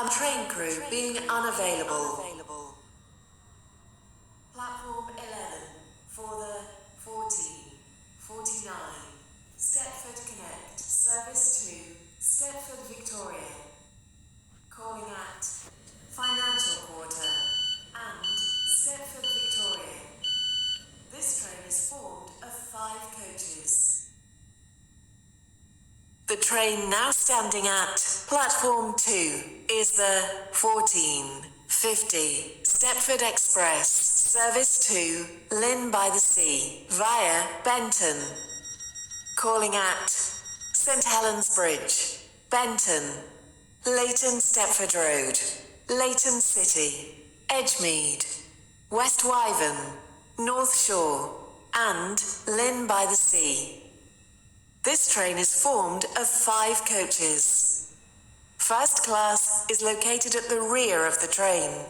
Train crew being unavailable. Platform 11 for the 1449 Stepford Connect service to Stepford, Victoria. Calling at Financial Quarter and Stepford, Victoria. This train is formed of 5 coaches. The train now standing at platform 2 is the 1450 Stepford Express service to Llyn-by-the-Sea via Benton. Calling at St Helens Bridge, Benton, Leighton Stepford Road, Leighton City, Edgemead, West Wyvern, North Shore, and Llyn-by-the-Sea. This train is formed of 5 coaches. First class is located at the rear of the train.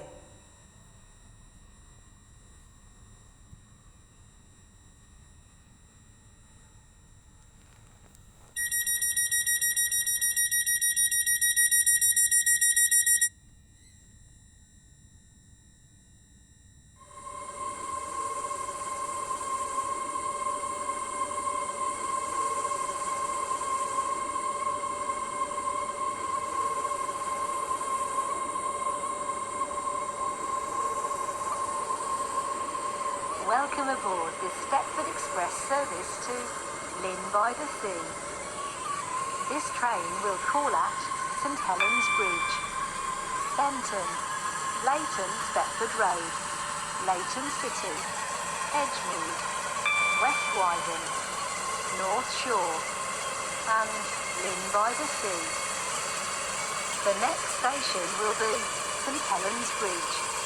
Welcome aboard this Stepford Express service to Llyn-by-the-Sea. This train will call at St Helens Bridge, Benton, Leighton Stepford Road, Leighton City, Edgemead, West Wyvern, North Shore, and Llyn-by-the-Sea. The next station will be St Helens Bridge.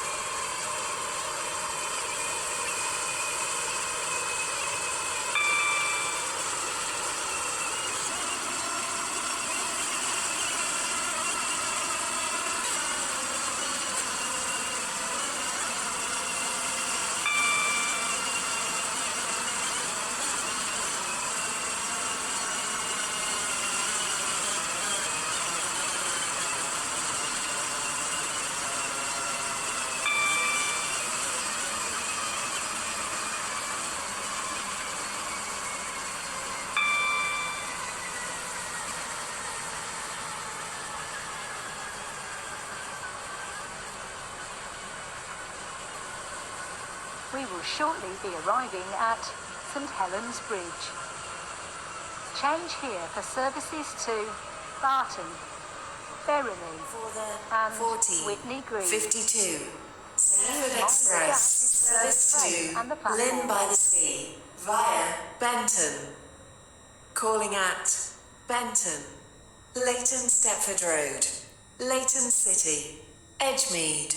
We will shortly be arriving at St Helens Bridge. Change here for services to Barton, Berrily, and Whitney Green. 52 Stepford Express service to Llyn-by-the-Sea via Benton. Calling at Benton, Leighton Stepford Road, Leighton City, Edgemead,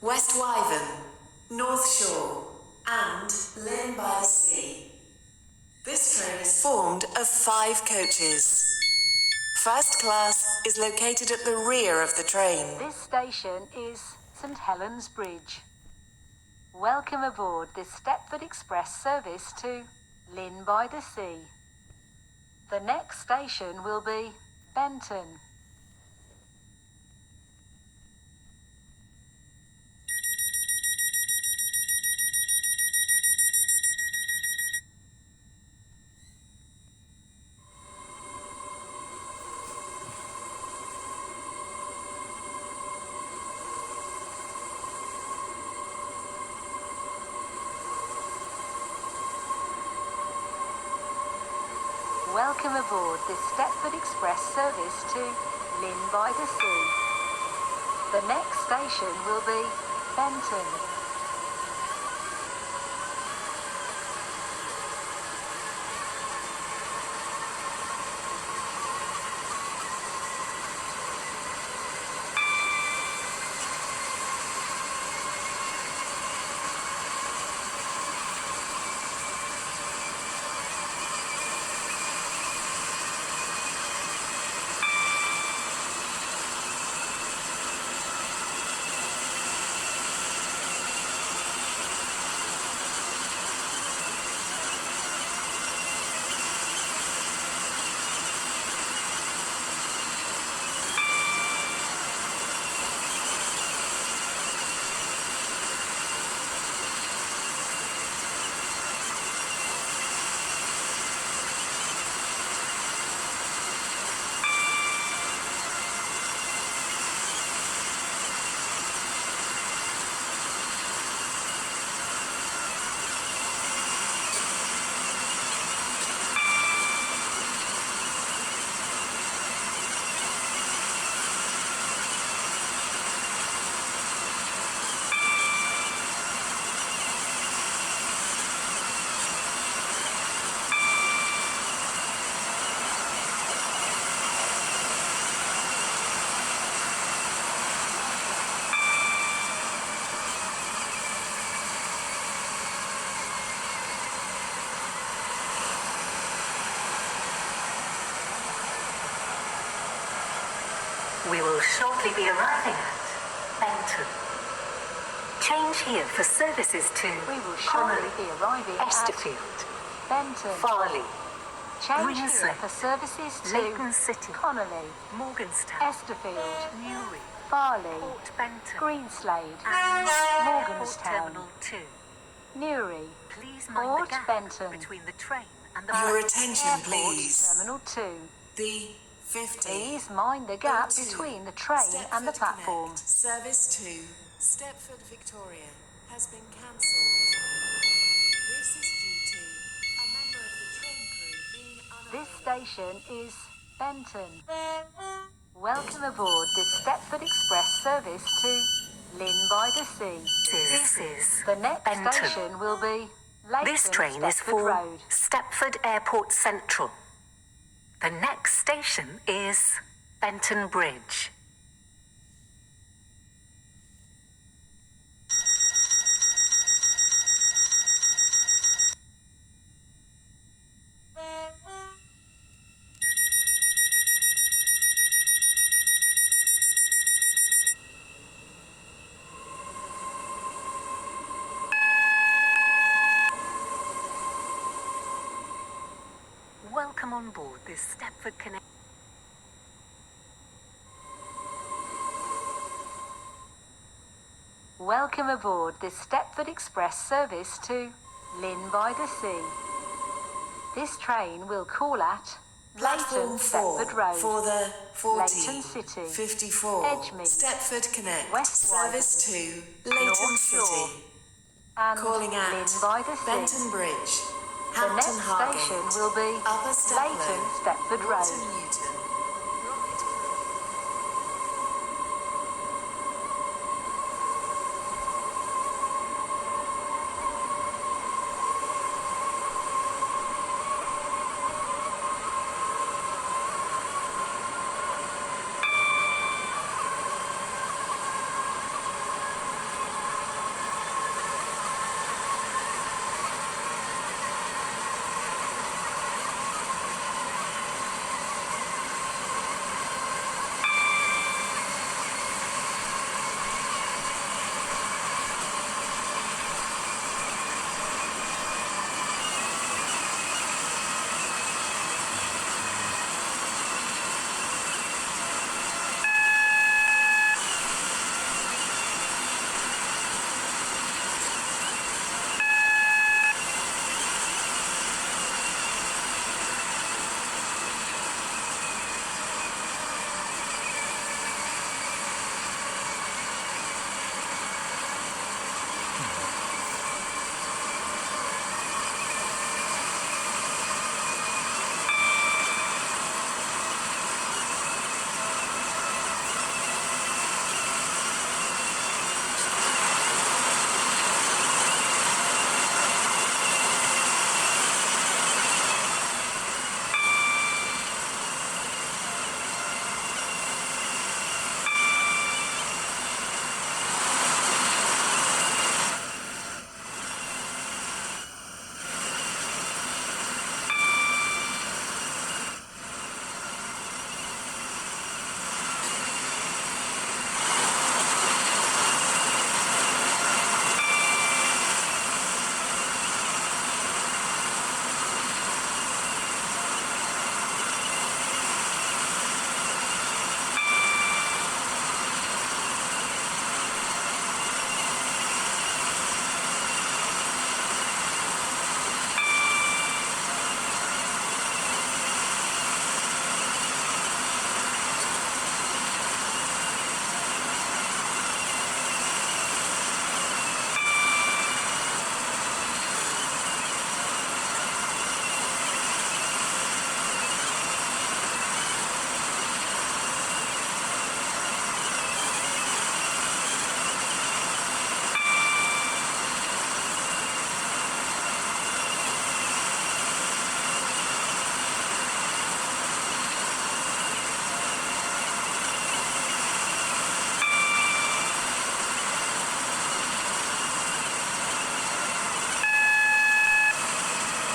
West Wyvern, North Shore, and Llyn-by-the-Sea. This train is formed of 5 coaches. First class is located at the rear of the train. This station is St Helens Bridge. Welcome aboard this Stepford Express service to Llyn-by-the-Sea. The next station will be Benton. Welcome aboard this Stepford Express service to Llyn-by-the-Sea. The next station will be Benton. will shortly be arriving at Benton. Change here for services to We will shortly be arriving at Stepford, Benton. Farley, Change here Rinsley, for services to Leighton City, Connolly, Morganstown, Esterfield, Newry, Farley, Port Benton, Greenslade, and Port Morganstown, Terminal 2. Newry, Please mind Port the gap Benton. between the train and the Your platform. attention, Airport please. Terminal 2. The 50. Please mind the gap 02 between the train and the Stepford platform. Connect. Service to Stepford, Victoria has been cancelled. This is due to a member of the train crew being This unavailable. station is Benton. Welcome aboard this Stepford Express service to Llyn-by-the-Sea. This is The next Benton. station will be Leighton This train is Stepford for Road. Stepford Airport Central. The next station is Benton Bridge. Welcome on board this Stepford Connect. Welcome aboard this Stepford Express service to Llyn-by-the-Sea. This train will call at Platform Leighton 4 Stepford Road, for the 40, Leighton City, 54 Edgemead, Stepford Connect. West Service to Leighton North City. Shore, and Calling at Llyn-by-the-Sea. Benton Bridge, The Hampton next Hargate, station will be Upper Stepford, Leighton Stepford Walton Road. Newton.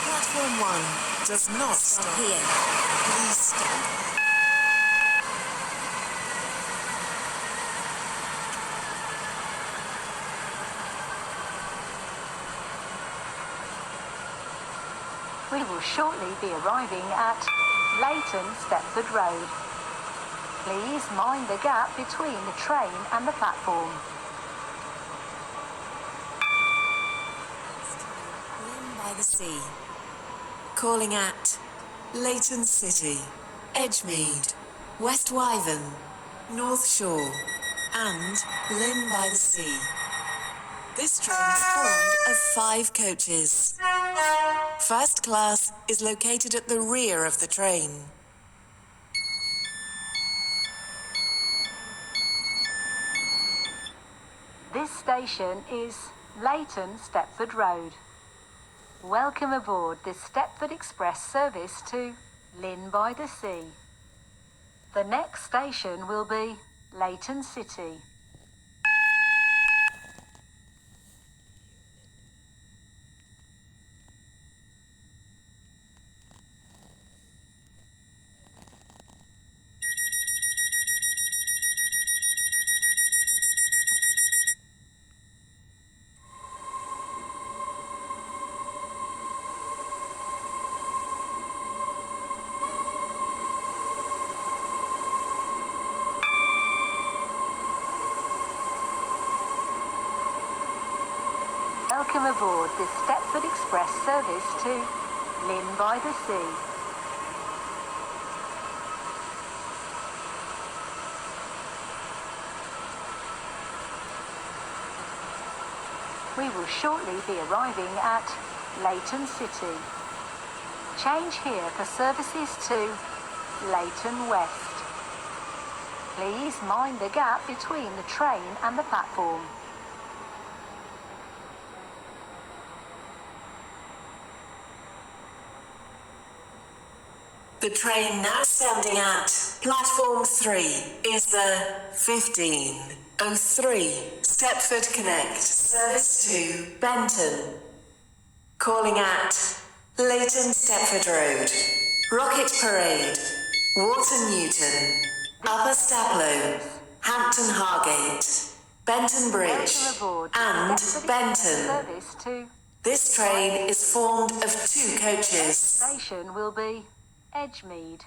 Platform 1 does not stop here. Please stop. We will shortly be arriving at Leighton Stepford Road. Please mind the gap between the train and the platform. Llyn-by-the-Sea. Calling at Leighton City, Edgemead, West Wyvern, North Shore, and Llyn-by-the-Sea. This train is formed of 5 coaches. First class is located at the rear of the train. This station is Leighton Stepford Road. Welcome aboard this Stepford Express service to Llyn-by-the-Sea. The next station will be Leighton City. Welcome aboard this Stepford Express service to Llyn-by-the-Sea. We will shortly be arriving at Leighton City. Change here for services to Leighton West. Please mind the gap between the train and the platform. The train now standing at platform 3 is the 1503 Stepford Connect service to Benton. Calling at Leighton Stepford Road, Rocket Parade, Water Newton, Upper Staplow, Hampton Hargate, Benton Bridge, and Benton. Service to This train is formed of 2 coaches. station will be Edgemead.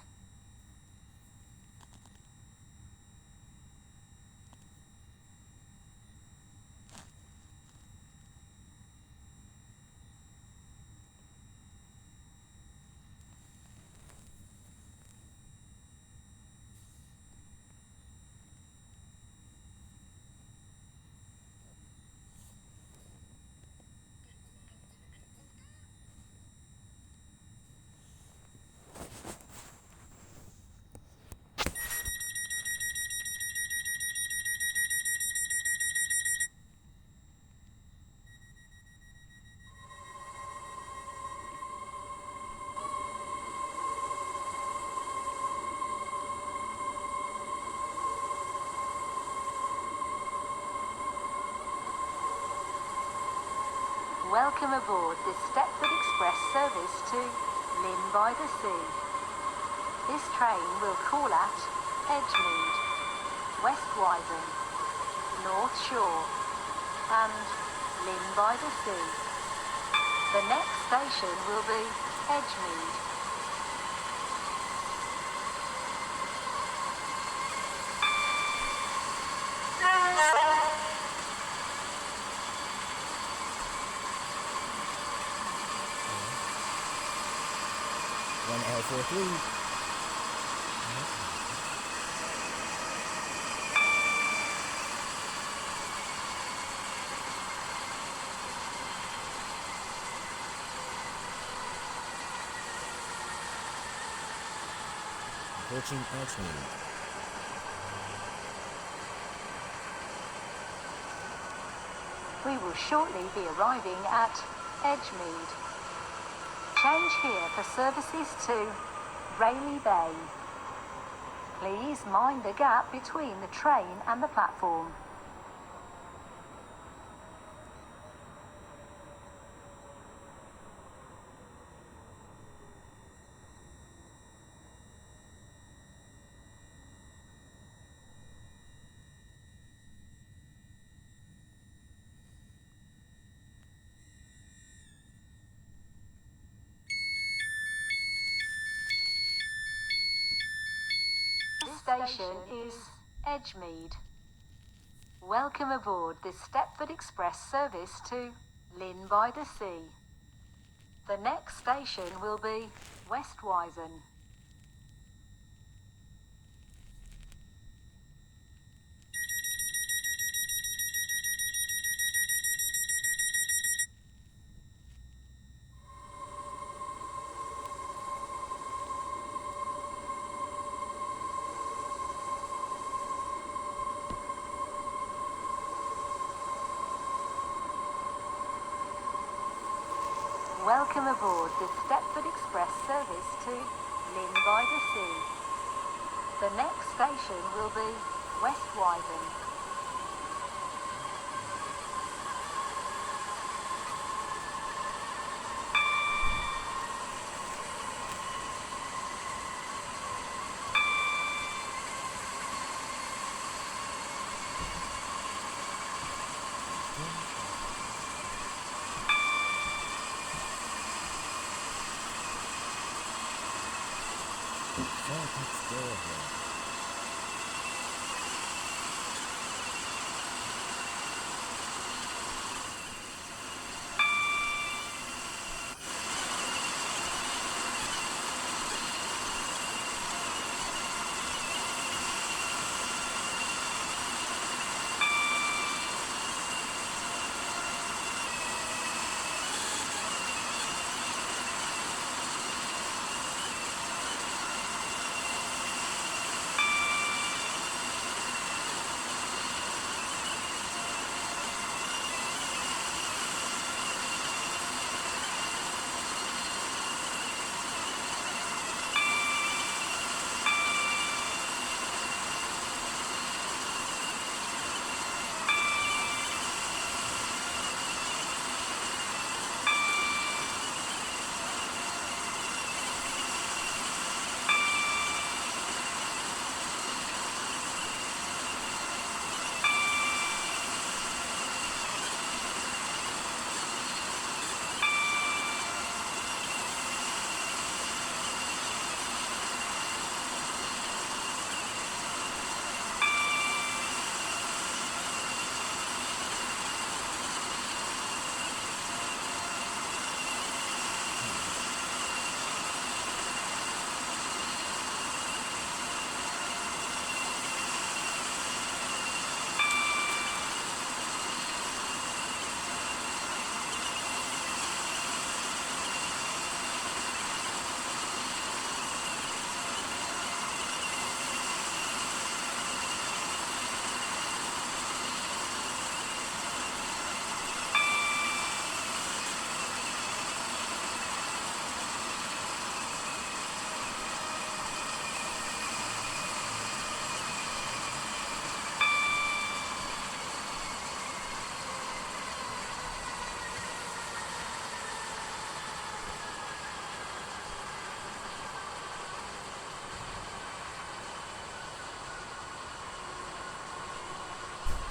Welcome aboard this Stepford Express service to Llyn-by-the-Sea. This train will call at Edgemead, West Wyvern, North Shore, and Llyn-by-the-Sea. The next station will be Edgemead. One L43. Approaching Edgemead. We will shortly be arriving at Edgemead. Change here for services to Rayleigh Bay. Please mind the gap between the train and the platform. station is Edgemead. Welcome aboard this Stepford Express service to Llyn-by-the-Sea. The next station will be West Wyvern. Welcome aboard this Stepford Express service to Llyn-by-the-Sea. The next station will be West Wyvern. Let's go here.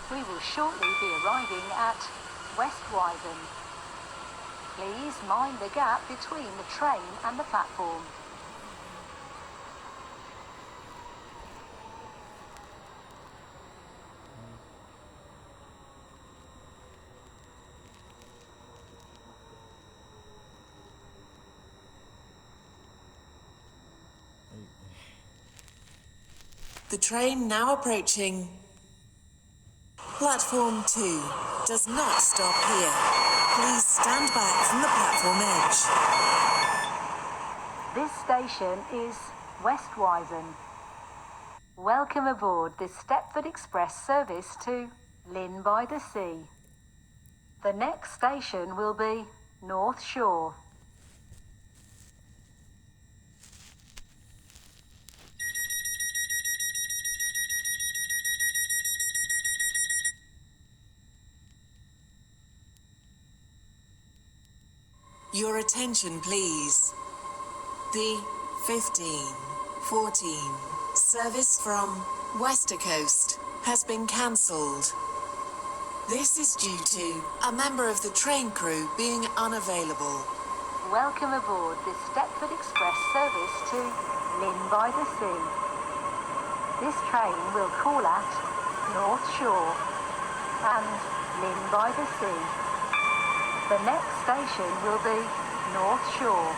We will shortly be arriving at West Wyvern. Please mind the gap between the train and the platform. The train now approaching Platform 2 does not stop here. Please stand back from the platform edge. This station is West Wyvern. Welcome aboard this Stepford Express service to Llyn-by-the-Sea. The next station will be North Shore. Your attention, please. The 15:14 service from Westercoast has been cancelled. This is due to a member of the train crew being unavailable. Welcome aboard this Stepford Express service to Llyn-by-the-Sea. This train will call at North Shore and Llyn-by-the-Sea. The next station will be North Shore.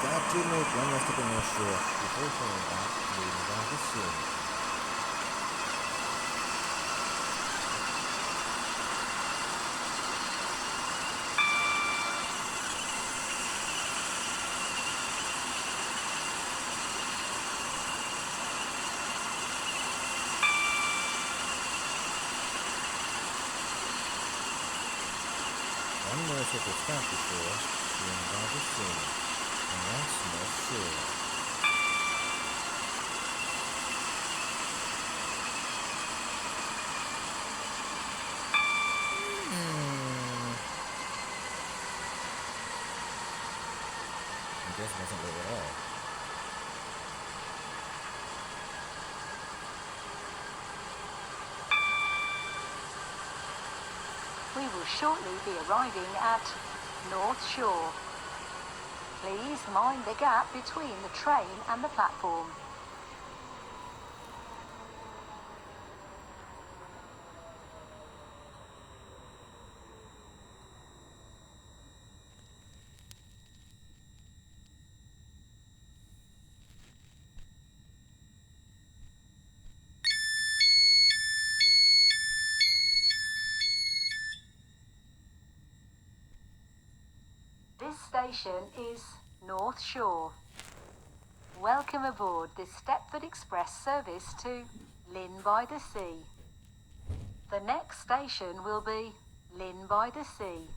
Got to make one last stop in North Shore before turning back to Llyn-by-the-Sea. One more circle stop before Llyn-by-the-Sea, and that's North Shore. It just wasn't late at all. We will shortly be arriving at North Shore. Please mind the gap between the train and the platform. This station is North Shore. Welcome aboard this Stepford Express service to Llyn-by-the-Sea. The next station will be Llyn-by-the-Sea.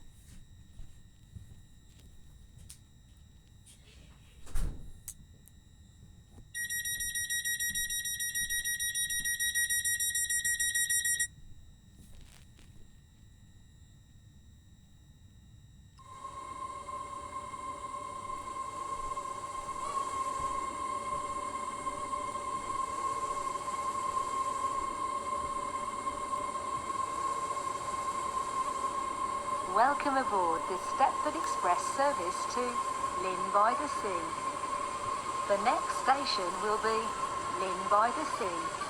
Welcome aboard this Stepford Express service to Llyn-by-the-Sea. The next station will be Llyn-by-the-Sea.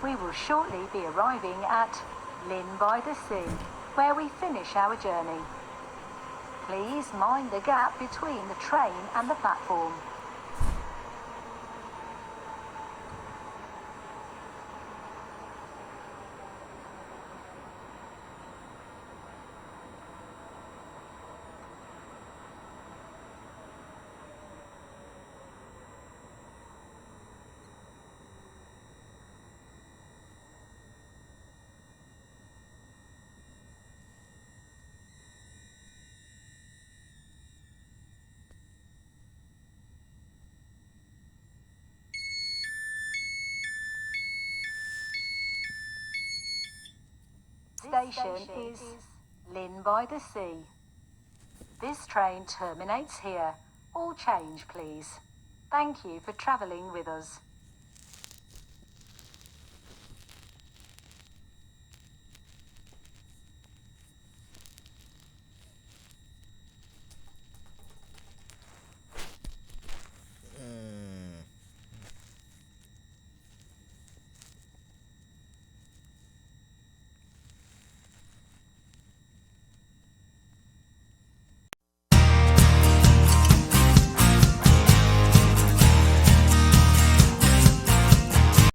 We will shortly be arriving at Llyn-by-the-Sea, where we finish our journey. Please mind the gap between the train and the platform. Station is Llyn-by-the-Sea. This train terminates here. All change, please. Thank you for travelling with us.